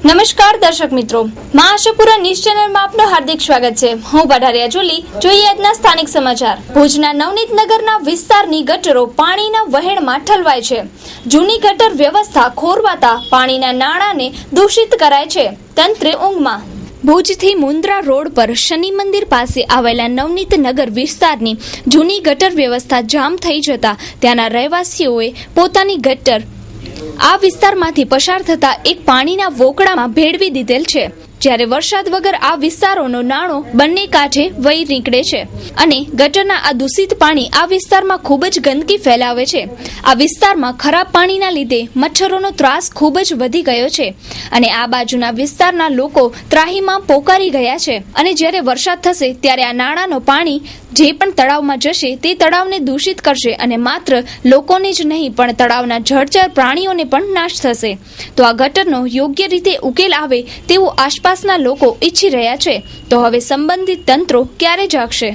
નમસ્કાર દર્શક મિત્રો, માં આશાપુરા ન્યૂઝ ચેનલમાં આપનું હાર્દિક સ્વાગત છે. હું બઢારિયા જોલી. જોઈએ આજના સ્થાનિક સમાચાર. ભુજના નવનીત નગરના વિસ્તારની ગટરો પાણીના વહેણમાં ઠલવાય છે. જૂની ગટર વ્યવસ્થા ખોરવાતા પાણીના નાળાને દૂષિત કરાય છે. તંત્ર ઊંઘમાં. ભુજથી મુન્દ્રા રોડ પર શનિ મંદિર પાસે આવેલા નવનીત નગર વિસ્તારની જૂની ગટર વ્યવસ્થા જામ થઈ જતા ત્યાંના રહેવાસીઓએ પોતાની ગટર આ વિસ્તારમાંથી પસાર થતા એક પાણીના વોકળામાં ભેળવી દીધેલ છે. જ્યારે વરસાદ વગર આ વિસ્તારોનો નાળો બંને કાંઠે વહી નીકળે છે અને ગટરના આ દૂષિત પાણી આ વિસ્તારમાં ખૂબ જ ગંદકી ફેલાવે છે. આ વિસ્તારમાં ખરાબ પાણીના લીધે મચ્છરોનો ત્રાસ ખૂબ જ વધી ગયો છે અને આ બાજુના વિસ્તારના લોકો ત્રાહીમાં પોકારી ગયા છે. અને જ્યારે વરસાદ થશે ત્યારે આ નાળાનો પાણી જે પણ તળાવમાં જશે તે તળાવને દૂષિત કરશે અને માત્ર લોકોને જ નહીં પણ તળાવના જળચર પ્રાણીઓને પણ નાશ થશે. તો આ ગટરનો યોગ્ય રીતે ઉકેલ આવે તેવું આસપાસના લોકો ઈચ્છી રહ્યા છે. તો હવે સંબંધિત તંત્રો ક્યારે જાગશે?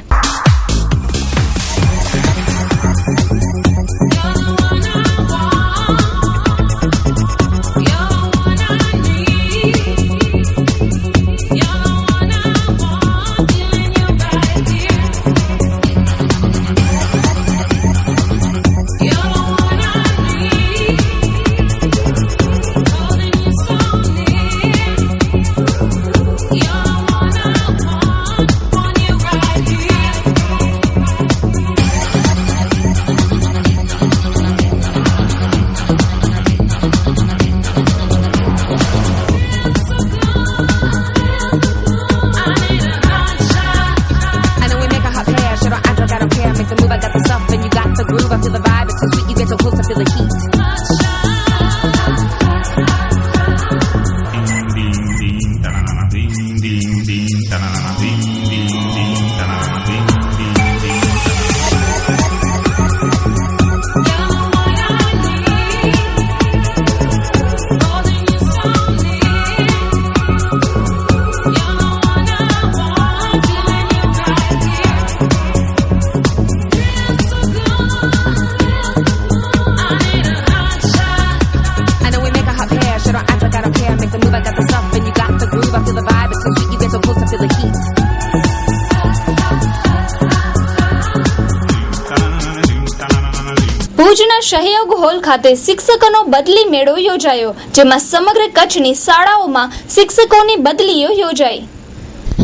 ભુજના સહયોગ હોલ ખાતે શિક્ષકોનો બદલી મેળો યોજાયો, જેમાં સમગ્ર કચ્છની શાળાઓમાં શિક્ષકોની બદલીઓ યોજાઈ.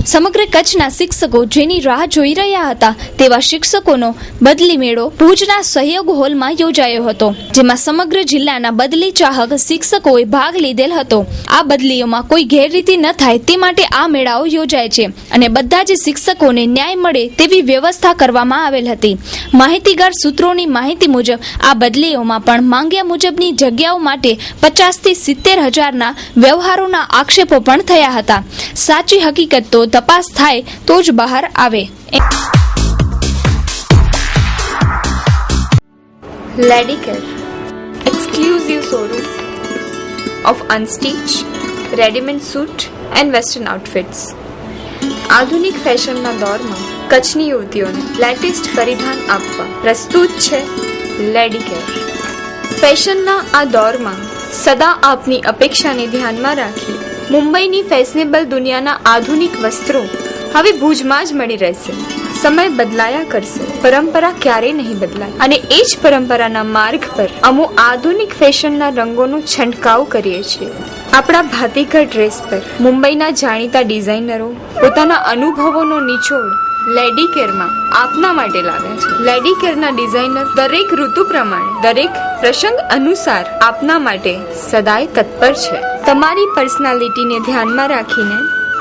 સમગ્ર કચ્છના શિક્ષકો જેની રાહ જોઈ રહ્યા હતા તેવા શિક્ષકોનો બદલી મેળો ભુજના સહયોગ હોલમાં યોજાયો હતો, જેમાં સમગ્ર જિલ્લાના બદલી ચાહક શિક્ષકોએ ભાગ લીધેલ હતો. આ બદલીઓમાં કોઈ ગેરરીતિ ન થાય તે માટે આ મેળાઓ યોજાય છે અને બધા જ શિક્ષકોને ન્યાય મળે તેવી વ્યવસ્થા કરવામાં આવેલ હતી. માહિતીગાર સૂત્રોની માહિતી મુજબ આ બદલીઓમાં પણ માંગ્યા મુજબની જગ્યાઓ માટે 50 થી 70 હજારના વ્યવહારોના આક્ષેપો પણ થયા હતા. સાચી હકીકત તો તપાસ થાય તો જ બહાર આવે. લેડીકેર exclusive showroom of unstitched, ready-made suit and western outfits. આધુનિક ફેશનના દોરમાં કચ્છની યુવતીઓને લેટેસ્ટ પરિધાન આપવા પ્રસ્તુત છે લેડીકેર. ફેશનના આ દોરમાં સદા આપની અપેક્ષાને ધ્યાનમાં રાખી મુંબઈની ફેશનેબલ દુનિયાના આધુનિક વસ્ત્રો હવે ભુજમાં જ મળી રહેશે. સમય બદલાયા કરશે, પરંપરા ક્યારેય નહીં બદલાય અને એ જ પરંપરાના માર્ગ પર અમો આધુનિક ફેશનના રંગોનો છંટકાવ કરીએ છીએ. આપણા ભાતીગળ ડ્રેસ પર મુંબઈના જાણીતા ડિઝાઇનરો પોતાના અનુભવોનો નિચોડ લેડીકેરમાં આપના માટે લાવ્યા છે. લેડીકેરના ડિઝાઇનર દરેક ઋતુ પ્રમાણે, દરેક પ્રસંગ અનુસાર આપના માટે સદાય તત્પર છે. તમારી પર્સનાલિટીને ધ્યાનમાં રાખીને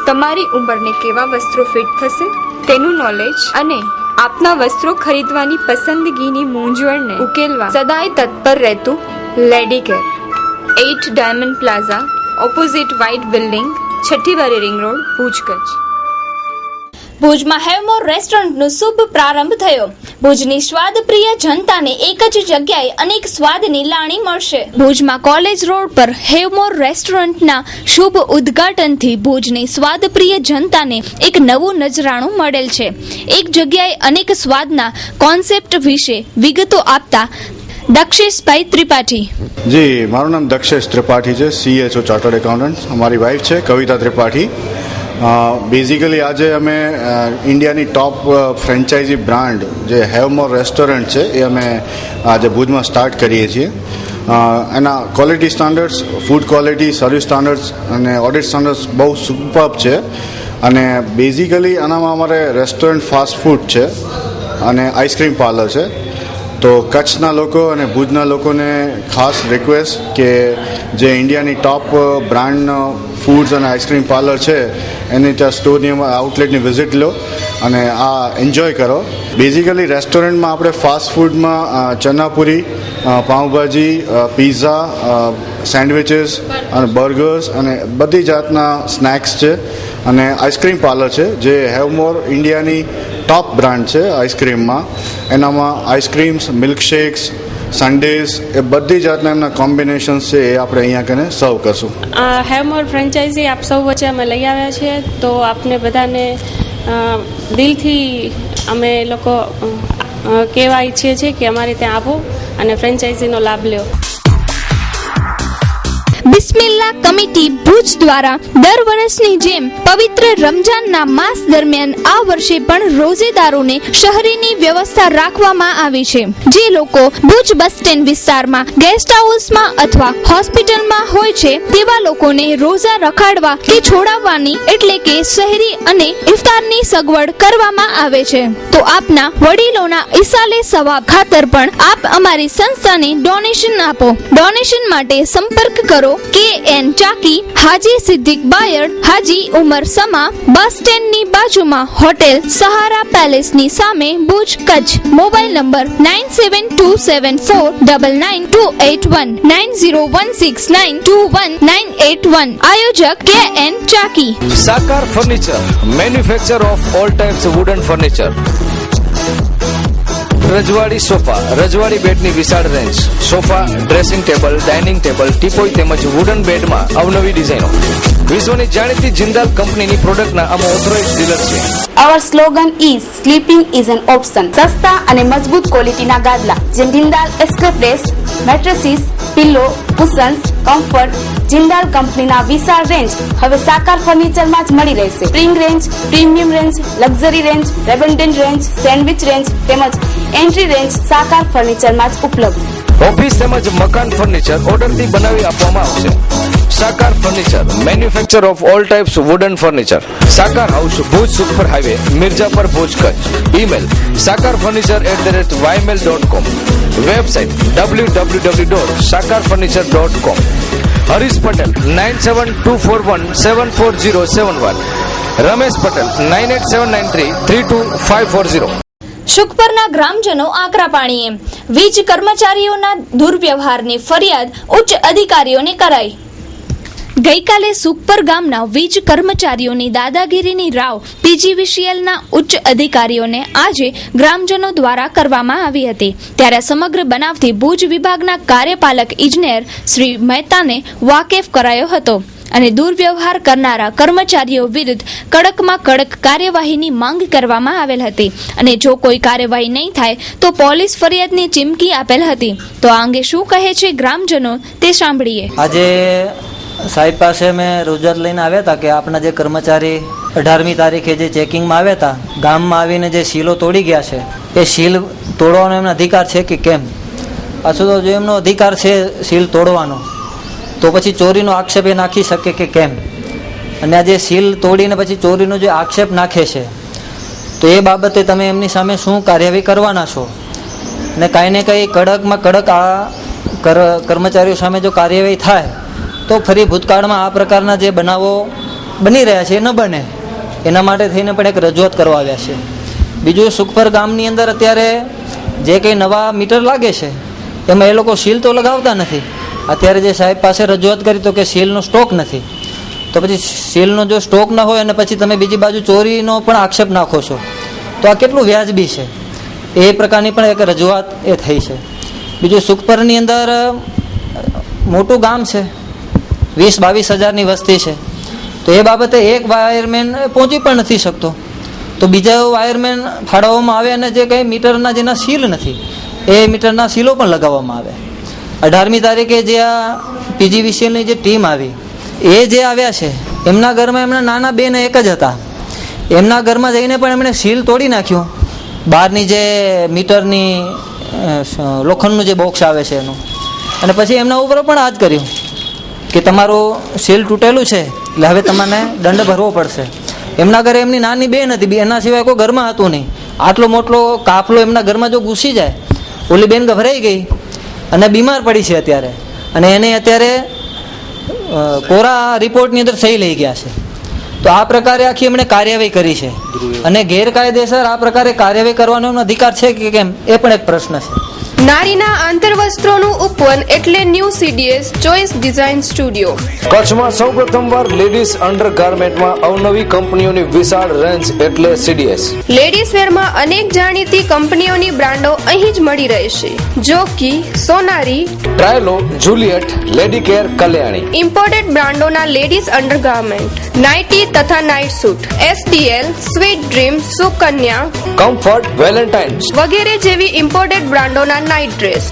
તમારી ઉંમરને કેવા વસ્ત્રો ફિટ થશે તેનું નોલેજ અને આપના વસ્ત્રો ખરીદવાની પસંદગીની મૂંઝવણને ઉકેલવા સદાય તત્પર રહેતું Lady Care. 8 diamond plaza, opposite white building, 6ઠી બારી રિંગ રોડ, ભુજ, કચ્છ. ભુજમાં હેવમોર રેસ્ટોરન્ટનો શુભ પ્રારંભ થયો. ભુજની સ્વાદપ્રિય જનતાને એક જ જગ્યાએ અનેક સ્વાદની લાણી મળશે. ભુજમાં કોલેજ રોડ પર હેવમોર રેસ્ટોરન્ટના શુભ ઉદ્ઘાટનથી ભુજની સ્વાદપ્રિય જનતાને એક નવું નજરાણું મળેલ છે. એક જગ્યાએ અનેક સ્વાદના કોન્સેપ્ટ વિશે વિગતો આપતા દક્ષેશભાઈ ત્રિપાઠી. જી, મારું નામ દક્ષેશ ત્રિપાઠી છે, CHO ચાર્ટર્ડ એકાઉન્ટન્ટ. અમારી વાઈફ છે કવિતા ત્રિપાઠી. બેઝિકલી આજે અમે ઇન્ડિયાની ટોપ ફ્રેન્ચાઇઝી બ્રાન્ડ જે હેવમોર રેસ્ટોરન્ટ છે એ અમે આજે ભુજમાં સ્ટાર્ટ કરીએ છીએ. એના quality standards, food quality, service standards અને ઓડિટ સ્ટાન્ડર્ડ્સ બહુ સુપર્બ છે. અને બેઝિકલી આનામાં અમારે રેસ્ટોરન્ટ, ફાસ્ટ ફૂડ છે અને આઈસ્ક્રીમ પાર્લર છે. તો કચ્છના લોકો અને ભુજના લોકોને ખાસ રિક્વેસ્ટ કે જે ઇન્ડિયાની ટોપ બ્રાન્ડનો ફૂડ્સ અને આઈસ્ક્રીમ પાર્લર છે એની ત્યાં સ્ટોરની આઉટલેટની વિઝિટ લો અને આ એન્જોય કરો. બેઝિકલી રેસ્ટોરન્ટમાં આપણે ફાસ્ટ ફૂડમાં ચનાપુરી, પાઉંભાજી, પીઝા, સેન્ડવિચીસ અને બર્ગર્સ અને બધી જાતના સ્નેક્સ છે. અને આઈસ્ક્રીમ પાર્લર છે જે હેવમોર ઇન્ડિયાની ટોપ બ્રાન્ડ છે આઈસ્ક્રીમમાં. એનામાં આઈસ્ક્રીમ્સ, મિલ્કશેક્સ, સન્ડેઝ એ બધી જાતના એમના કોમ્બિનેશન્સ છે એ આપણે અહીંયા કને સર્વ કરશું. હેવમોર ફ્રેન્ચાઇઝી આપ સૌ વચ્ચે અમે લઈ આવ્યા છીએ, તો આપને બધાને દિલથી અમે લોકો કહેવા ઈચ્છીએ છીએ કે અમારે ત્યાં આવો અને ફ્રેન્ચાઇઝીનો લાભ લ્યો. બિસ્મિલ્લા કમિટી ભુજ દ્વારા દર વર્ષની જેમ પવિત્ર રમજાનના માસ દરમિયાન આ વર્ષે પણ રોઝેદારોને શહેરીની વ્યવસ્થા રાખવામાં આવી છે. જે લોકો ભુજ બસ સ્ટેન્ડ વિસ્તારમાં ગેસ્ટ હાઉસમાં અથવા હોસ્પિટલમાં હોય છે તેવા લોકોને રોઝા રખાડવા કે છોડાવવાની એટલે કે શહેરી અને ઇફતારની સગવડ કરવામાં આવે છે. તો આપના વડીલોના ઈસાલે સવાબ ખાતર પણ આપ અમારી સંસ્થાને ડોનેશન આપો. ડોનેશન માટે સંપર્ક કરો KN ચાકી, હાજી સિદ્દીક બાયડ, હાજી ઉમર સમા, બસ સ્ટેન્ડની બાજુમાં હોટેલ સહારા પેલેસની સામે, ભુજ, કચ્છ. Mobile number 9727499281 9016921981. આયોજક KN ચાકી. સાકાર furniture, manufacture of all types wooden furniture. રજવાડી સોફા, રજવાડી બેડની વિશાળ range, sofa, dressing table, dining table, teapoy તેમજ વુડન બેડમાં અવનવી ડિઝાઇનો. વિશ્વની જાણીતી જિંદાલ કંપનીની પ્રોડક્ટના અમે ઓથોરાઇઝ્ડ ડીલર છીએ. Our slogan is sleeping is an option. સસ્તા અને મજબૂત ક્વોલિટીના ગાદલા જેમ જિંદાલ એસ્ક્રેપ્રેસ, mattresses, pillow, cushions, comfort. Jindal કંપનીના વિશાળ રેન્જ હવે સાકાર ફર્નિચરમાં જ મળી રહેશે. Spring range, premium range, luxury range, rebonded range, sandwich range તેમજ એન્ટ્રી રેન્જ સાકાર ફર્નિચરમાં જ ઉપલબ્ધ. ઓફિસ તેમજ મકાન ફર્નિચર ઓર્ડરથી બનાવી આપવામાં આવશે. Sakar furniture, manufacture of all types wooden furniture. Sakar house, Bhuj super highway, Mirjapar, Bhuj, Kutch. Email sakarfurniture@ymail.com. Website www.sakarfurniture.com. Harish Patel 9724174071. Ramesh Patel 9879332540. શુકપરના ગ્રામજનો આકરા પાણીએ. વીજ કર્મચારીઓના દુર્વ્યવહારની ફરિયાદ ઉચ્ચ અધિકારીઓને કરાઈ. ગઈકાલે સુખપર ગામના વીજ કર્મચારીઓની દાદાગીરીની રાવ PGVCLના ઉચ્ચ અધિકારીઓને આજે ગ્રામજનો દ્વારા કરવામાં આવી હતી. ત્યારે સમગ્ર બનાવથી ભુજ વિભાગના કાર્યપાલક ઇજનેર શ્રી મહેતાને વાકેફ કરાયો હતો અને દુર્વ્યવહાર કરનારા કર્મચારીઓ વિરુદ્ધ કડકમાં કડક કાર્યવાહીની માંગ કરવામાં આવેલ હતી અને જો કોઈ કાર્યવાહી નહીં થાય તો પોલીસ ફરિયાદની ચીમકી આપેલ હતી. તો આ અંગે શું કહે છે ગ્રામજનો તે સાંભળીએ. આજે સાહેબ પાસે મેં રજૂઆત લઈને આવ્યા હતા કે આપણા જે કર્મચારી 18મી તારીખે જે ચેકિંગમાં આવ્યા હતા, ગામમાં આવીને જે સીલો તોડી ગયા છે એ સીલ તોડવાનો એમનો અધિકાર છે કે કેમ? પાછું તો જો એમનો અધિકાર છે સીલ તોડવાનો તો પછી ચોરીનો આક્ષેપ એ નાખી શકે કે કેમ? અને આ જે સીલ તોડીને પછી ચોરીનો જે આક્ષેપ નાખે છે તો એ બાબતે તમે એમની સામે શું કાર્યવાહી કરવાના છો? અને કાંઈ ને કંઈ કડકમાં કડક આ કર્મચારીઓ સામે જો કાર્યવાહી થાય તો ફરી ભૂતકાળમાં આ પ્રકારના જે બનાવો બની રહ્યા છે એ ન બને. એના માટે થઈને પણ એક રજૂઆત કરવા આવ્યા છે. બીજું, સુખપર ગામની અંદર અત્યારે જે કંઈ નવા મીટર લાગે છે એમાં એ લોકો સીલ તો લગાવતા નથી. અત્યારે જે સાહેબ પાસે રજૂઆત કરી તો કે સીલનો સ્ટોક નથી. તો પછી સીલનો જો સ્ટોક ન હોય અને પછી તમે બીજી બાજુ ચોરીનો પણ આક્ષેપ નાખો છો તો આ કેટલું વ્યાજબી છે? એ પ્રકારની પણ એક રજૂઆત એ થઈ છે. બીજું, સુખપરની અંદર મોટું ગામ છે, 20-22 હજારની વસ્તી છે. તો એ બાબતે એક વાયરમેન પહોંચી પણ નથી શકતો. તો બીજા વાયરમેન ફાળવવામાં આવે અને જે કંઈ મીટરના જેના સીલ નથી એ મીટરના સીલો પણ લગાવવામાં આવે. 18મી તારીખે જે આ પીજીવીસીએલની જે ટીમ આવી એ જે આવ્યા છે એમના ઘરમાં એમના નાના બેન એક જ હતા. એમના ઘરમાં જઈને પણ એમણે સીલ તોડી નાખ્યું, બહારની જે મીટરની લોખંડનું જે બોક્સ આવે છે એનું, અને પછી એમના ઉપર પણ હાથ કર્યું કે તમારું સીલ તૂટેલું છે એટલે હવે તમને દંડ ભરવો પડશે. એમના ઘરે એમની નાની બેન હતી, એના સિવાય કોઈ ઘરમાં હતું નહીં. આટલો મોટો કાફલો એમના ઘરમાં જો ઘૂસી જાય, ઓલી બેન ગભરાઈ ગઈ અને બીમાર પડી છે અત્યારે, અને એને અત્યારે કોરા રિપોર્ટની અંદર સહી લઈ ગયા છે. તો આ પ્રકારે આખી એમણે કાર્યવાહી કરી છે, અને ગેરકાયદેસર આ પ્રકારે કાર્યવાહી કરવાનો એમનો અધિકાર છે કે કેમ એ પણ એક પ્રશ્ન છે. નારીના આંતરવસ્ત્રોનું ઉપવન એટલે new CDS choice design studio. કચ્છમાં સૌ પ્રથમવાર લેડીઝ અંડરગાર્મેન્ટમાં અવનવી કંપનીઓની વિશાળ રેન્જ એટલે CDS. લેડીઝ વેરમાં અનેક જાણીતી કંપનીઓની બ્રાન્ડો અહીં જ મળી રહેશે. Jockey, Sonari, Trylo, Juliet, lady care, Kalyani. Imported બ્રાન્ડોના લેડીઝ અંડરગાર્મેન્ટ, નાઇટી તથા night suit, SDL, sweet dream, Sukanya, comfort, Valentines વગેરે જેવી ઇમ્પોર્ટેડ બ્રાન્ડોના નાઇટ ડ્રેસ.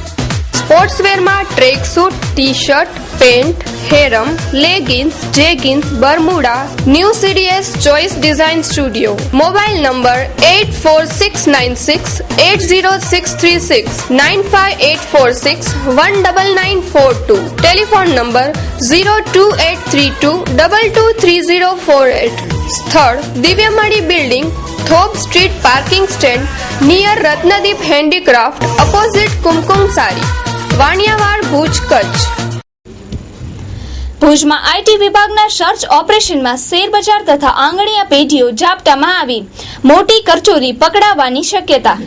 સ્પોર્ટ્સવેરમાં track suit, T shirt, pant, harem, leggings, jeggings, Bermuda. New CDS choice design studio. Mobile number 8469680636, 9584619942. Telephone number 02832223048. સ્થળ Divyamani building, થોપ street, parking stand near Ratnadeep handicraft, opposite Kumkum sari, Vaniyavad, Bhuj, Kutch. ભુજમાં IT વિભાગના search ઓપરેશનમાં શેરબજાર તથા આંગણીયા પેઢીઓ ઝાપટામાં આવી, મોટી કરચોરી પકડાવાની શક્યતા.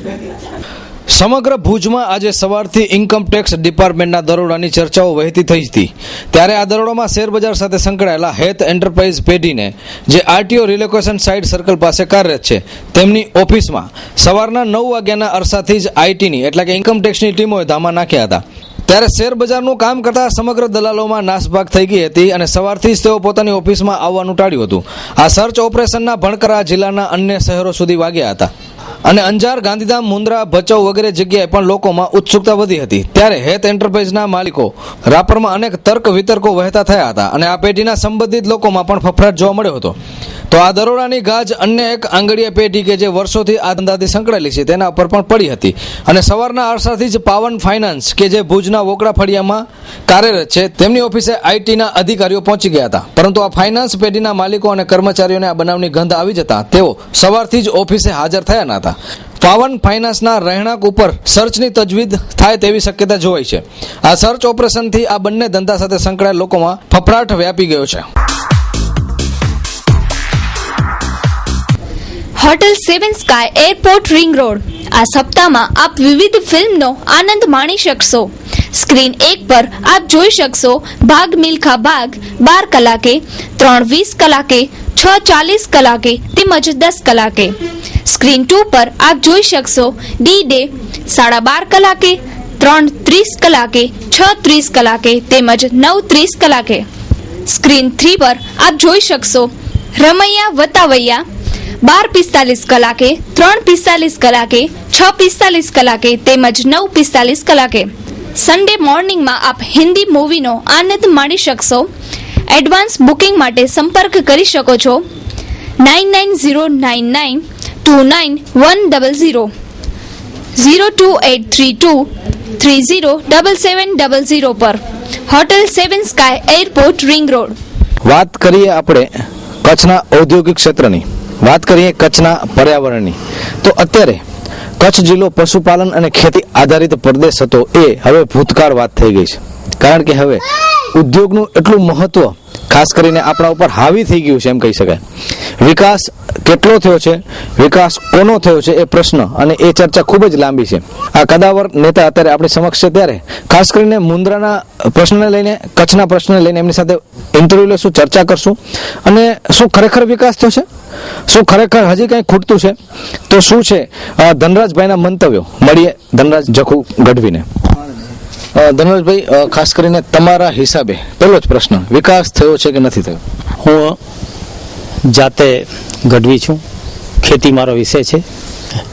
સમગ્ર ભુજમાં આજે સવારથી ઇન્કમટેક્સ ડિપાર્ટમેન્ટના દરોડાની ચર્ચાઓ વહેતી થઈ હતી. ત્યારે આ દરોડામાં શેરબજાર સાથે સંકળાયેલા હેત એન્ટરપ્રાઇઝ પેઢીને જે RTO રિલોકેશન સાઇડ સર્કલ પાસે કાર્યરત છે તેમની ઓફિસમાં સવારના 9 વાગ્યાના અરસાથી જ આઈટીની એટલે કે ઇન્કમટેક્સની ટીમોએ ધામા નાખ્યા હતા. ત્યારે શેરબજારનું કામ કરતા સમગ્ર દલાલોમાં નાસભાગ થઈ ગઈ હતી અને સવારથી જ તેઓ પોતાની ઓફિસમાં આવવાનું ટાળ્યું હતું. આ સર્ચ ઓપરેશનના ભણકરા જિલ્લાના અન્ય શહેરો સુધી વાગ્યા હતા અને અંજાર, ગાંધીધામ, મુન્દ્રા, ભચાઉ વગેરે જગ્યાએ પણ લોકોમાં ઉત્સુકતા વધી હતી. ત્યારે હેત એન્ટરપ્રાઇઝના માલિકો રાપરમાં અનેક તર્ક વિતર્કો વહેતા થયા હતા અને આ પેઢીના સંબંધિત લોકોમાં પણ ફફડાટ જોવા મળ્યો હતો. તો આ દરોડાની ગાજ અન્ય એક આંગળીયા પેઢી કે જે વર્ષોથી આ ધંધાથી સંકળાયેલી છે તેના ઉપર પણ પડી હતી અને સવારના અરસાથી જ પાવન ફાઇનાન્સ કે જે ભુજના વોકડા ફળિયામાં કાર્યરત છે તેમની ઓફિસે આઈટીના અધિકારીઓ પહોંચી ગયા હતા. પરંતુ આ ફાઇનાન્સ પેઢીના માલિકો અને કર્મચારીઓને આ બનાવની ગંધ આવી જતા તેઓ સવારથી જ ઓફિસે હાજર થયા ન હતા. પાવન ફાઇનાન્સના રહેણાંક ઉપર સર્ચની તજવીજ થાય તેવી શક્યતા જોવાઈ છે. આ સર્ચ ઓપરેશનથી આ બંને ધંધા સાથે સંકળાયેલ લોકોમાં ફફડાટ વ્યાપી ગયો છે. Hotel 7 sky airport ring road. આ સપ્તાહમાં આપ વિવિધ ફિલ્મનો આનંદ માણી શકશો. સ્ક્રીન 1 પર આપ જોઈ શકશો ભાગ મિલ્ખા ભાગ 12 કલાકે, 3:20 કલાકે, 6:40 કલાકે તેમજ 10 કલાકે. સ્ક્રીન 2 પર આપ જોઈ શકશો D-Day 12:30 કલાકે, 3:30 કલાકે, 6:30 કલાકે તેમજ 9:30 કલાકે. સ્ક્રીન 3 પર આપ જોઈ શકશો રમૈયા વતાવૈયા 12:45 કલાકે, 3:45 કલાકે, 6:45 કલાકે તેમજ 9:45 કલાકે. સન્ડે મોર્નિંગમાં આપ હિન્દી મૂવીનો આનંદ માણી શકશો. એડવાન્સ બુકિંગ માટે સંપર્ક કરી શકો છો 9909929100, 02832307700 પર. Hotel 7 sky airport ring road. વાત કરીએ આપણે કચ્છના ઔદ્યોગિક ક્ષેત્રની, વાત કરીએ કચ્છના પર્યાવરણની, તો અત્યારે કચ્છ જિલ્લો પશુપાલન અને ખેતી આધારિત પ્રદેશ હતો એ હવે ભૂતકાળ વાત થઈ ગઈ છે. કારણ કે હવે ઉદ્યોગનું એટલું મહત્વ ખાસ કરીને આપણા ઉપર હાવી થઈ ગયું છે એમ કહી શકાય. વિકાસ કેટલો થયો છે, વિકાસ કોનો થયો છે એ પ્રશ્ન અને એ ચર્ચા ખૂબ જ લાંબી છે. આ કદાવર નેતા અત્યારે આપણી સમક્ષ છે ત્યારે ખાસ કરીને મુન્દ્રાના પ્રશ્નને લઈને, કચ્છના પ્રશ્નને લઈને એમની સાથે ઇન્ટરવ્યુ લેશું, ચર્ચા કરશું અને શું ખરેખર વિકાસ થયો છે, શું ખરેખર હજી કંઈ ખૂટતું છે, તો શું છે ધનરાજભાઈના મંતવ્યો. મળીએ ધનરાજ જખુ ગઢવીને. ધનરાજભાઈ, ખાસ કરીને તમારા હિસાબે પહેલો જ પ્રશ્ન, વિકાસ થયો છે કે નથી થયો? હું જાતે ગઢવી છું, ખેતી મારો વિષય છે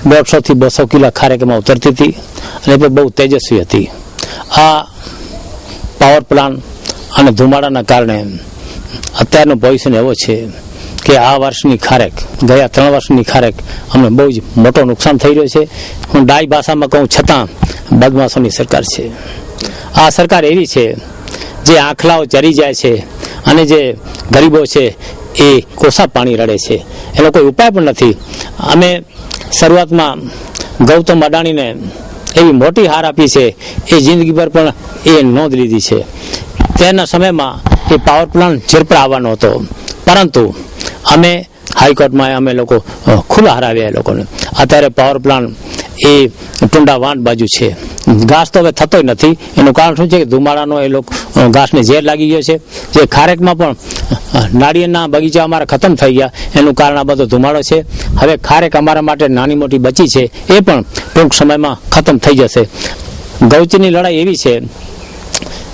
150 થી 200 કિલો ખારેકમાં ઉતરતી હતી અને એ બહુ તેજસ્વી હતી. આ પાવર પ્લાન્ટ અને ધુમાડાના કારણે અત્યારનું પોઝિશન એવો છે કે આ વર્ષની ખારેક ગયા 3 વર્ષની ખારેક અમને બહુ જ મોટો નુકસાન થઈ રહ્યો છે. હું ડાય ભાષામાં કહું છતાં બદમાશોની સરકાર છે. આ સરકાર એવી છે જે આંખલાઓ ચરી જાય છે અને જે ગરીબો છે એ કોસા પાણી રડે છે. એનો કોઈ ઉપાય પણ નથી. અમે શરૂઆતમાં ગૌતમ અદાણીને એવી મોટી હાર આપી છે, એ જિંદગીભર પણ એ નોંધ લીધી છે. તેના સમયમાં એ પાવર પ્લાન્ટ ઝીરપડા આવવાનો હતો, પરંતુ અમે હાઈકોર્ટમાં અમે લોકો ખુલ્લા હરાવ્યા એ લોકોને. અત્યારે પાવર પ્લાન્ટ એ ટુંડા વાંટ બાજુ છે. ઘાસ તો હવે થતો નથી. એનું કારણ શું છે કે ધુમાડાનો એ લોકો ઘાસને ઝેર લાગી ગયો છે. જે ખારેકમાં પણ નાળિયેરના બગીચા અમારા ખતમ થઈ ગયા, એનું કારણ આ બધો ધુમાડો છે. હવે ખારેક અમારા માટે નાની મોટી બચી છે, એ પણ ટૂંક સમયમાં ખતમ થઈ જશે. ગૌચરની લડાઈ એવી છે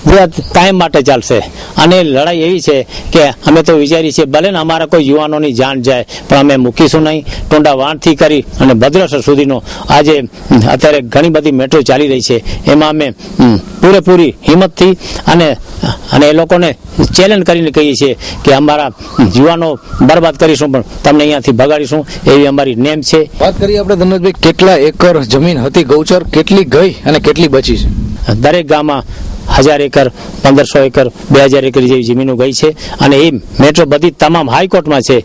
જે કાયમ માટે ચાલશે, અને લડાઈ એવી છે કે અમે તો વિચારીએ છીએ ભલે ને અમારા કોઈ યુવાનોની જાન જાય પણ અમે મૂકીશું નહીં. ટુંડા વાણથી કરી અને ભદ્રેશ્વર સુધીનો આજે અત્યારે ઘણી બધી મેટ્રો ચાલી રહી છે, એમાં અમે પૂરેપૂરી હિંમતથી અને એ લોકોને ચેલેન્જ કરીને કહીએ છીએ કે અમારા યુવાનો બરબાદ કરીશું પણ તમને અહીંયાથી ભગાડીશું, એવી અમારી નેમ છે. વાત કરીએ આપણે ધનરાજભાઈ, કેટલા એકર જમીન હતી ગૌચર, કેટલી ગઈ અને કેટલી બચી છે? દરેક ગામમાં 1000 એકર, 1500 એકર, 2000 એકર જેવી જમીનો ગઈ છે. અને એ મેટ્રો બધી તમામ હાઈકોર્ટમાં છે.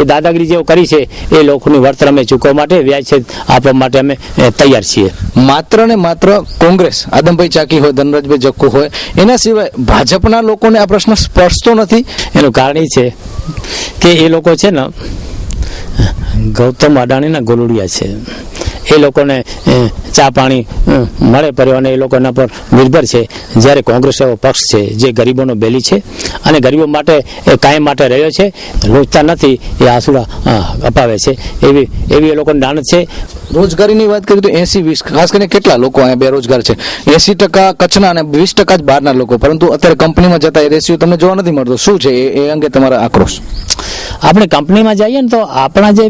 એ દાદાગીરી જેવું કરી છે એ લોકોની વળતર અમે ચૂકવવા માટે, વ્યાજ છે આપવા માટે અમે તૈયાર છીએ. માત્ર ને માત્ર કોંગ્રેસ, આદમભાઈ ચાકી હોય, ધનરાજભાઈ જક્કુ હોય, એના સિવાય ભાજપના લોકોને આ પ્રશ્ન સ્પર્શતો નથી. એનું કારણ એ છે કે એ લોકો છે ને ગૌતમ અદાણીના ગોલુડિયા છે. એ લોકોને ચા પાણી મળે પડ્યો અને એ લોકો એના પર નિર્ભર છે. જ્યારે કોંગ્રેસ એવો પક્ષ છે જે ગરીબોનો બેલી છે અને ગરીબો માટે એ કાયમ માટે રહ્યો છે, લૂંટતા નથી, એ આંસુડા અપાવે છે, એવી એ લોકોની દાનત છે. રોજગારીની વાત કરીએ તો 80-20, ખાસ કરીને કેટલા લોકો અહીંયા બેરોજગાર છે? 80% કચ્છના અને 20% જ બહારના લોકો, પરંતુ અત્યારે કંપનીમાં જતા એ રેશિયો તમને જોવા નથી મળતો. શું છે એ અંગે તમારો આક્રોશ? આપણે કંપનીમાં જઈએ ને તો આપણા જે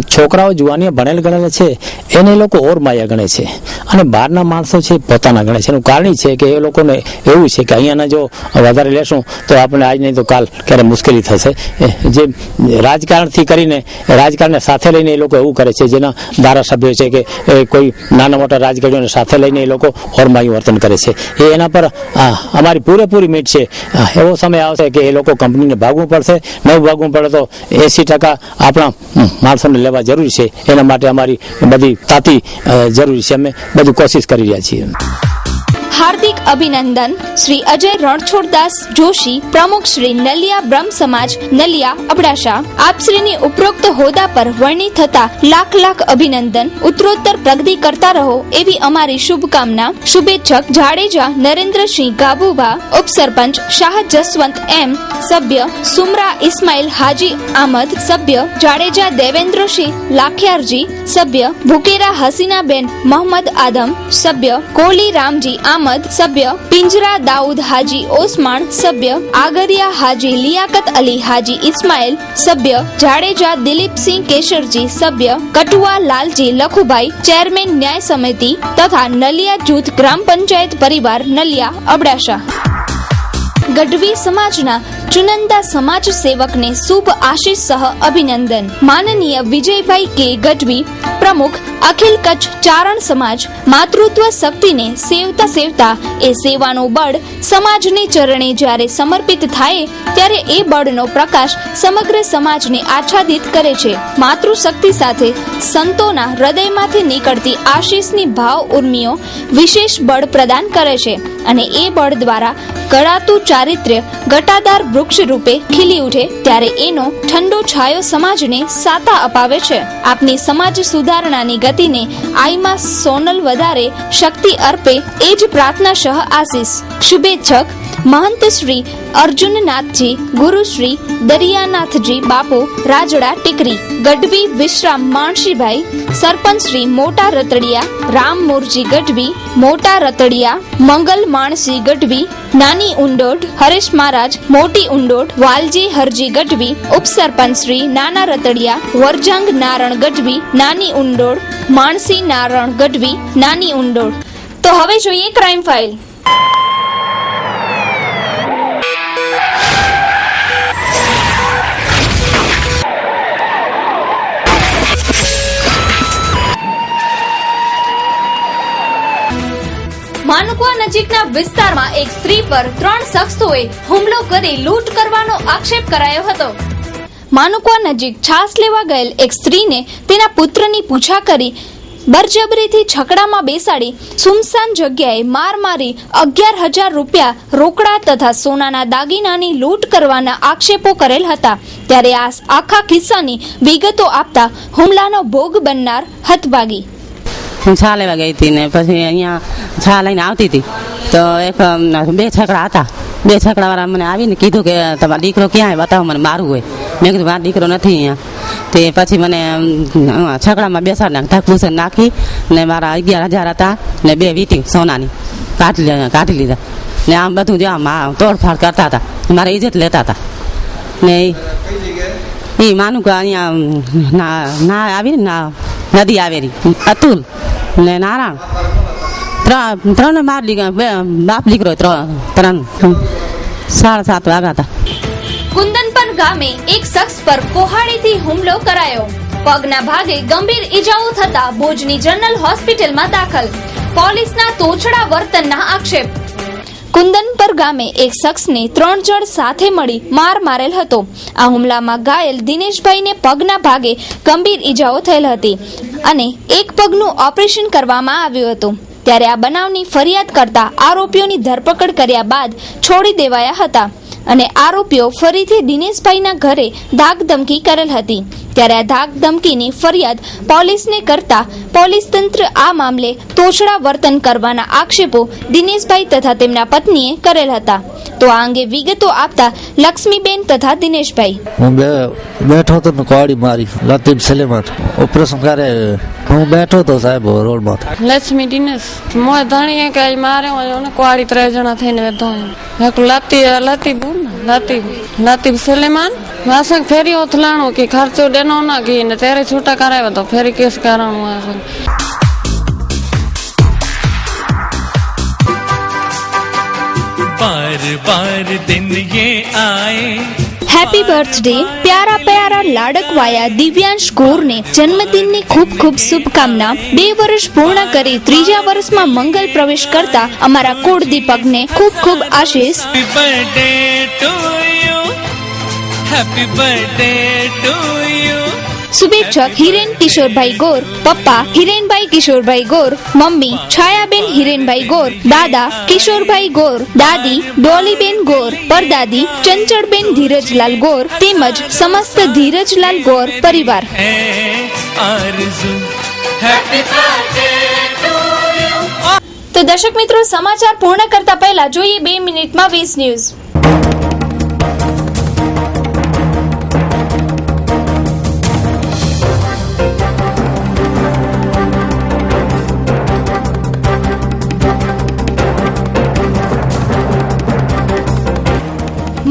છોકરાઓ જુવાનીઓ ભણેલ ગણેલા છે એને એ લોકો ઓર માયા ગણે છે, અને બહારના માણસો છે પોતાના ગણે છે. એનું કારણ એ છે કે એ લોકોને એવું છે કે અહીંયાના જો વધારે લેશું તો આપણે આજ નહીં તો કાલ ક્યારે મુશ્કેલી થશે. જે રાજકારણથી કરીને રાજકારણને સાથે લઈને એ લોકો એવું કરે છે, જેના ધારાસભ્યો છે કે કોઈ નાના મોટા રાજકારણીઓને સાથે લઈને એ લોકો ઓરમાયું વર્તન કરે છે. એના પર અમારી પૂરેપૂરી મીટ છે. એવો સમય આવશે કે એ લોકો કંપનીને ભાગવું પડશે. ન ભાગવું પડે તો 80% આપણા માણસોને લેવા જરૂરી છે. એના માટે અમારી બધી તાતી જરૂરી છે. અમે બધી કોશિશ કરી રહ્યા છીએ. હાર્દિક અભિનંદન શ્રી અજય રણછોડદાસ જોશી, પ્રમુખ શ્રી નલિયા બ્રહ્મ સમાજ નલિયા અબડાસા. આપશ્રીની ઉપરોક્ત હોદ્દા પર વરણી થતા લાખ અભિનંદન. ઉત્તરોત્તર પ્રગતિ કરતા રહો એવી અમારી શુભકામના. શુભેચ્છક જાડેજા નરેન્દ્રસિંહ ગાભુભા, ઉપસરપંચ શાહ જસવંત એમ, સભ્ય સુમરા ઇસ્માઇલ હાજી આમદ, સભ્ય જાડેજા દેવેન્દ્રસિંહ લાખિયારજી, સભ્ય ભુકેરા હસીનાબેન મોહમ્મદ આદમ, સભ્ય કોહલી રામજી આમદ, સભ્ય પિંજરા દાઉદ હાજી ઓસમાણ, સભ્ય આગરિયા હાજી લિયાકત અલી હાજી ઇસ્માઇલ, સભ્ય જાડેજા દિલીપસિંહ કેશરજી, સભ્ય કટુઆ લાલજી લખુભાઈ, ચેરમેન ન્યાય સમિતિ તથા નલિયા જૂથ ગ્રામ પંચાયત પરિવાર નલિયા અબડાસા. ગઢવી સમાજના ચુનંદા સમાજ સેવકને શુભ આશીષ સહ અભિનંદન. માનનીય વિજયભાઈ કે ગઢવી, પ્રમુખ અખિલ કચ્છ ચારણ સમાજ. માતૃત્વ શક્તિને સેવતા સેવતા એ સેવાનું બળ સમાજને ચરણે જ્યારે સમર્પિત થાય ત્યારે એ બળનો પ્રકાશ સમગ્ર સમાજને આચ્છાદિત કરે છે. માતૃશક્તિ સાથે સંતોના હૃદયમાંથી નીકળતી આશીષની ભાવ ઉર્મિઓ વિશેષ બળ પ્રદાન કરે છે, અને એ બળ દ્વારા કળાતું ચારિત્ર્ય ઘટાદાર વૃક્ષ રૂપે ખીલી ઉઠે ત્યારે એનો ઠંડો છાયો સમાજને સાતા અપાવે છે. આપની સમાજ સુધારણાની ગતિને આઈમાં સોનલ વધારે શક્તિ અર્પે એ જ પ્રાર્થના સહ આશીષ. શુભેચ્છક મહંત શ્રી અર્જુનનાથજી, ગુરુશ્રી દરિયાનાથજી બાપુ, રાજડા ટીકરી. ગઢવી વિશ્રામ માણશીભાઈ, સરપંચ શ્રી મોટા રતડિયા રામમોરજી ગઢવી, મોટા રતડિયા મંગલ માણસી ગઢવી, નાની ઉંડોડ હરેશ મહારાજ મોટી ઉંડોડ, વાલજી હરજી ગઢવી, ઉપસરપંચ શ્રી નાના રતડિયા વરજંગ નારણ ગઢવી, નાની ઉંડોડ, માણસી નારણ ગઢવી નાની ઉંડોળ. તો હવે જોઈએ ક્રાઇમ ફાઇલ. માનકુવા નજીકના વિસ્તારમાં એક સ્ત્રી પર 3 શખ્સોએ હુમલો કરી લૂંટ કરવાનો આક્ષેપ કરાયો હતો. માનકુવા નજીક છાસ લેવા ગયેલ એક સ્ત્રીને તેના પુત્રની પૂછા કરી બરજબરીથી છકડામાં બેસાડી સુમસાન જગ્યાએ માર મારી 11,000 રૂપિયા રોકડા તથા સોનાના દાગીનાની લૂંટ કરવાના આક્ષેપો કરેલ હતા. ત્યારે આ આખા કિસ્સાની વિગતો આપતા હુમલાનો ભોગ બનનાર હતભાગી. હું છા લેવા ગઈ હતી ને પછી અહીંયા છા લઈને આવતી હતી તો એક 2 છકડા હતા. 2 છકડાવાળા મને આવીને કીધું કે તમારો દીકરો ક્યાં બતાવો, મને મારવું હોય. મેં કીધું મારો દીકરો નથી અહીંયા. તે પછી મને છકડામાં બેસાડીને ધકભૂસણ નાખી ને મારા 11,000 હતા ને 2 વીટી સોનાની કાઢી લીધા ને આમ બધું જે આમ તોડફાડ કરતા હતા, મારે ઇજ્જત લેતા હતા. ને એ માનું કે અહીંયા ના આવી ને નદી આવેલી અતુલ ને નારાયણ 3 માર બાપ દીકરો 3 7:30 વાગ્યા હતા. કુંદનપર ગામે એક શખ્સ પર કોહાડીથી હુમલો કરાયો. પગના ભાગે ગંભીર ઈજાઓ થતા ભુજની જનરલ હોસ્પિટલમાં દાખલ. પોલીસના તોછડા વર્તનના આક્ષેપ. કુંદનપર ગામે એક શખ્સને 3 જણ સાથે મળી માર મારેલ હતો. આ હુમલામાં ઘાયલ દિનેશભાઈને પગના ભાગે ગંભીર ઈજાઓ થયેલ હતી અને એક પગનું ઓપરેશન કરવામાં આવ્યું હતું. ત્યારે આ બનાવની ફરિયાદ કરતા આરોપીઓની ધરપકડ કર્યા બાદ છોડી દેવાયા હતા અને આરોપીઓ ફરીથી દિનેશભાઈના ઘરે ધાકધમકી કરેલ હતી. ત્યારે આ ધાકધમકીની ફરિયાદ પોલીસને કરતા પોલીસ તંત્ર આ મામલે તોછડા વર્તન કરવાના આક્ષેપો દિનેશભાઈ તથા તેમના પત્નીએ કરેલ હતા. તો આ અંગે વિગતો આપતા લક્ષ્મીબેન તથા દિનેશભાઈ. હું બેઠો તો કોડી મારી લતીફ સલેમાન ઓપરેશન કરે. હું બેઠો તો સાહેબ રોડમાં. લક્ષ્મી દિનેશ મોય ધણીએ કે મારે ને કોડી 3 જણા થઈને ધોઈ એક લતીફ સલેમાન વાસણ ફેરી ઓથલાણો કે ખર્ચો દેનો ના ગઈ ને ત્યારે છૂટા કરાવ્યો તો ફેરી કેસ કરાવવાનું. बार दिन ये आए. હેપી બર્થડે પ્યારા પ્યારા લાડકવાયા દિવ્યાંશ ગોરને જન્મદિનની ખૂબ ખૂબ શુભકામના. 2 વર્ષ પૂર્ણ કરી 3જા વર્ષમાં મંગલ પ્રવેશ કરતા અમારા કુળદીપકને ખૂબ ખૂબ આશીષ. Happy birthday to you. Happy birthday to you. શુભેચ્છક Hiren Kishorbhai ગોર. પપ્પા હિરેનભાઈ કિશોરભાઈ ગોર, મમ્મી છાયાબેન હિરેનભાઈ ગોર, દાદા કિશોરભાઈ ગોર, દાદી ડોલીબેન ગોર, પરદાદી ચંચળબેન ધીરજલાલ ગોર તેમજ સમસ્ત ધીરજલાલ ગોર પરિવાર. તો દર્શક મિત્રો, સમાચાર પૂર્ણ કરતા પહેલા જોઈએ 2 મિનિટમાં 20 ન્યૂઝ.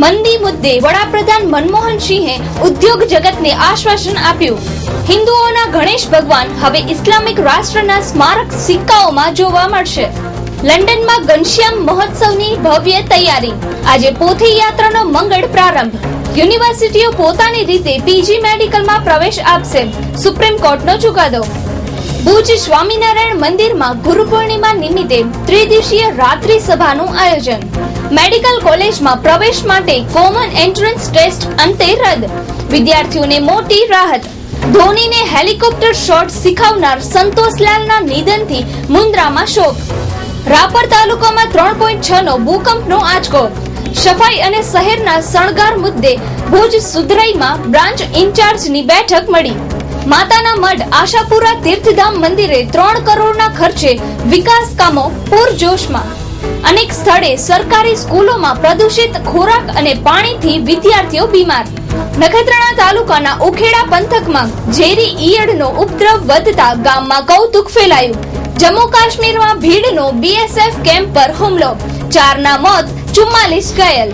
મંદી મુદ્દે વડાપ્રધાન મનમોહન સિંહે ઉદ્યોગ જગતને આશ્વાસન આપ્યું. હિન્દુઓના ગણેશ ભગવાન હવે ઇસ્લામિક રાષ્ટ્રના સ્મારક સિક્કાઓમાં જોવા મળશે. લંડનમાં ઘનશ્યામ મહોત્સવની ભવ્ય તૈયારી. આજે પોથી યાત્રાનો મંગળ પ્રારંભ. યુનિવર્સિટીઓ પોતાની રીતે પીજી મેડિકલમાં પ્રવેશ આપશે. સુપ્રીમ કોર્ટનો ચુકાદો. ભુજ સ્વામિનારાયણ મંદિરમાં ગુરુ પૂર્ણિમા નિમિત્તે 3 દિવસીય રાત્રિ સભાનું આયોજન. મેડિકલ કોલેજમાં પ્રવેશ માટે કોમન એન્ટ્રન્સ ટેસ્ટ અંતે રદ. વિદ્યાર્થીઓને મોટી રાહત. ધોનીને હેલિકોપ્ટર શોટ શીખવનાર સંતોષલાલના નિધનથી મુન્દ્રામાં શોક. રાપર તાલુકામાં 3.6 નો ભૂકંપનો આંચકો. સફાઈ અને શહેરના શણગાર મુદ્દે ભુજ સુધરાઈમાં બ્રાન્ચ ઇન્ચાર્જની બેઠક મળી. માતાના મઢ આશાપુરા તીર્થધામ મંદિરે 3 કરોડના ખર્ચે વિકાસ કામો પૂરજોશમાં. અનેક સ્થળે સરકારી સ્કૂલોમાં પ્રદૂષિત ખોરાક અને પાણીથી વિદ્યાર્થીઓ બીમાર. નખત્રાણા તાલુકાના ઉખેડા પંથકમાં ઝેરી ઈયળનો ઉપદ્રવ વધતા ગામમાં કૌતુક ફેલાયું. જમ્મુ કાશ્મીરમાં ભીડનો બીએસએફ કેમ્પ પર હુમલો. 4ના મોત, 44 ઘાયલ.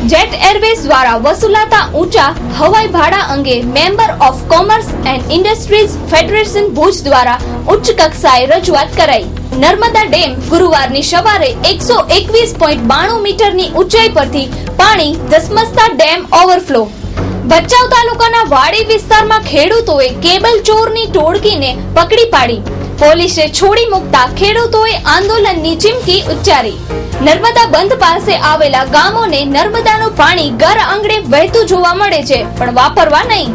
જેટ એરવેઝ દ્વારા વસૂલાતા ઊંચા હવાઈ ભાડા અંગે member of commerce and industries federation Bhuj દ્વારા ઉચ્ચ કક્ષાએ રજૂઆત કરાઈ. નર્મદા ડેમ ગુરુવારની સવારે 121.92 મીટરની ઊંચાઈ પરથી પાણી ધસમસતા ડેમ ઓવરફ્લો. ભચાઉ તાલુકાના વાડી વિસ્તારમાં ખેડૂતોએ કેબલ ચોરની ટોળકીને પકડી પાડી. પોલીસે છોડી મૂકતા ખેડૂતોએ આંદોલનની ચીમકી ઉચ્ચારી. નર્મદા બંધ પાસે આવેલા ગામોને નર્મદાનું પાણી ઘર આંગણે વહેતું જોવા મળે છે, પણ વાપરવા નહીં.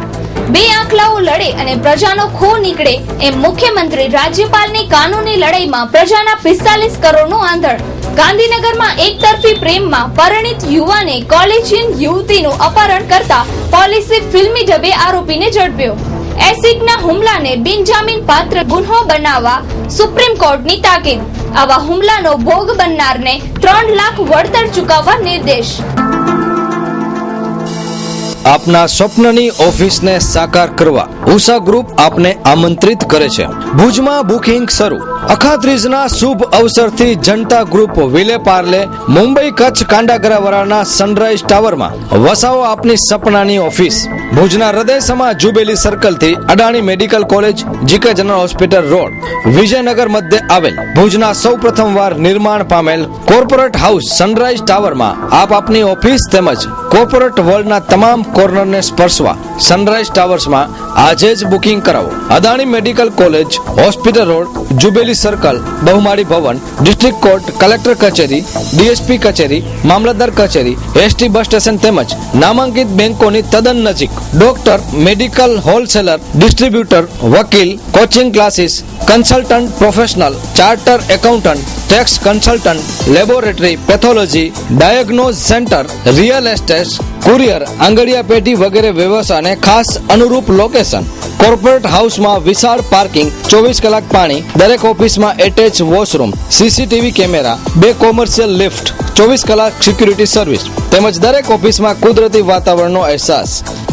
બે આંખલાઓ લડે અને પ્રજાનો ખો નીકળે એમ મુખ્યમંત્રી રાજ્યપાલની કાનૂની લડાઈમાં પ્રજાના 45 કરોડનું આંધણ. ગાંધીનગરમાં એકતરફી પ્રેમમાં પરિણીત યુવાને કોલેજિયન યુવતીનું અપહરણ કરતા પોલીસે ફિલ્મી ઢબે આરોપીને ઝડપ્યો. એસિડના હુમલાને બિનજામીન પાત્ર ગુન્હો બનાવવા સુપ્રીમ કોર્ટની તાકીદ. આવા હુમલાનો ભોગ બનનારને 3 લાખ વળતર ચૂકવવા નિર્દેશ. આપના સ્વપ્નની ઓફિસને સાકાર કરવા ઉષા ગ્રુપ આપને આમંત્રિત કરે છે. ભુજમાં બુકિંગ શરૂ. અખાત્રીજના શુભ અવસરથી જનતા ગ્રુપ વિલે પાર્લે મુંબઈ કચ્છ કાંડાગરાવાળાના સનરાઈઝ ટાવરમાં વસાવો આપની સપનાની ઓફિસ. ભુજના હૃદયસમા જુબેલી સર્કલથી Adani medical college, GK general hospital road, Vijaynagar મધ્ય આવેલ ભુજના સૌ પ્રથમવાર નિર્માણ પામેલ કોર્પોરેટ હાઉસ સનરાઈઝ ટાવરમાં આપ આપની ઓફિસ તેમજ કોર્પોરેટ વર્લ્ડના તમામ કોર્નરને સ્પર્શવા સનરાઈઝ ટાવર્સમાં આજે જ બુકિંગ કરાવો. Adani medical college, hospital road, jubilee circle, બહુમાળી ભવન, ડિસ્ટ્રિક્ટ કોર્ટ, કલેક્ટર કચેરી, ડીએસપી કચેરી, મામલતદાર કચેરી, એસટી બસ સ્ટેશન તેમજ નામાંકિત બેંકોની તદ્દન નજીક. ડોક્ટર, મેડિકલ હોલસેલર, ડિસ્ટ્રીબ્યુટર, વકીલ, coaching classes, consultant professional, charter accountant, tax consultant, laboratory, pathology, diagnose centre, real estate, courier, આંગડિયા પેઢી વગેરે વ્યવસાયને ખાસ અનુરૂપ લોકેશન. કોર્પોરેટ હાઉસમાં વિશાળ પાર્કિંગ, 24 કલાક પાણી, દરેક ઓફિસમાં attach washroom, CCTV camera, 2 commercial lift, 24 કલાક સિક્યુરિટી સર્વિસ તેમજ દરેક ઓફિસમાં કુદરતી વાતાવરણનો અહેસાસ.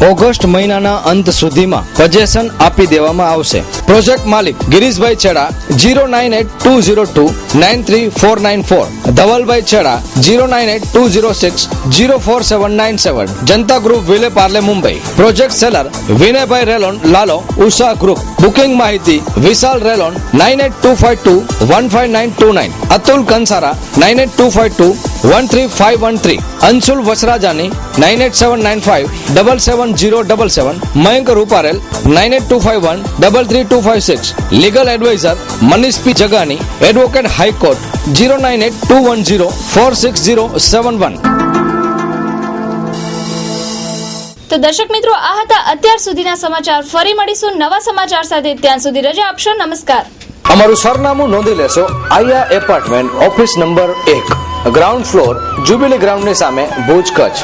ઓગસ્ટ મહિનાના અંત સુધીમાં પોઝેશન આપી દેવામાં આવશે. પ્રોજેક્ટ માલિક ગિરીશભાઈ છેડા 09820293494, Dhavalbhai Chheda 09820604797. Janata group Vile Parle Mumbai. Project seller Vinaybhai Relon Lalo, Usha group. Booking માહિતી Vishal Relon 9825215929, Atul Kansara 9825213513, Anshul Vasrajani 9879577077, Mayank Ruparel 9825133256. Legal adviser Manish P Jagani, advocate હાઈકોર્ટ 09821046071. તો દર્શક મિત્રો, આ હતા અત્યાર સુધીના સમાચાર. ફરી મળીશું નવા સમાચાર સાથે. ત્યાં સુધી રજા આપશો. નમસ્કાર. અમારું સરનામું નોંધી લેશો. આયા apartment, office number 1, ground floor, jubilee ગ્રાઉન્ડની સામે, ભુજ, કચ્છ.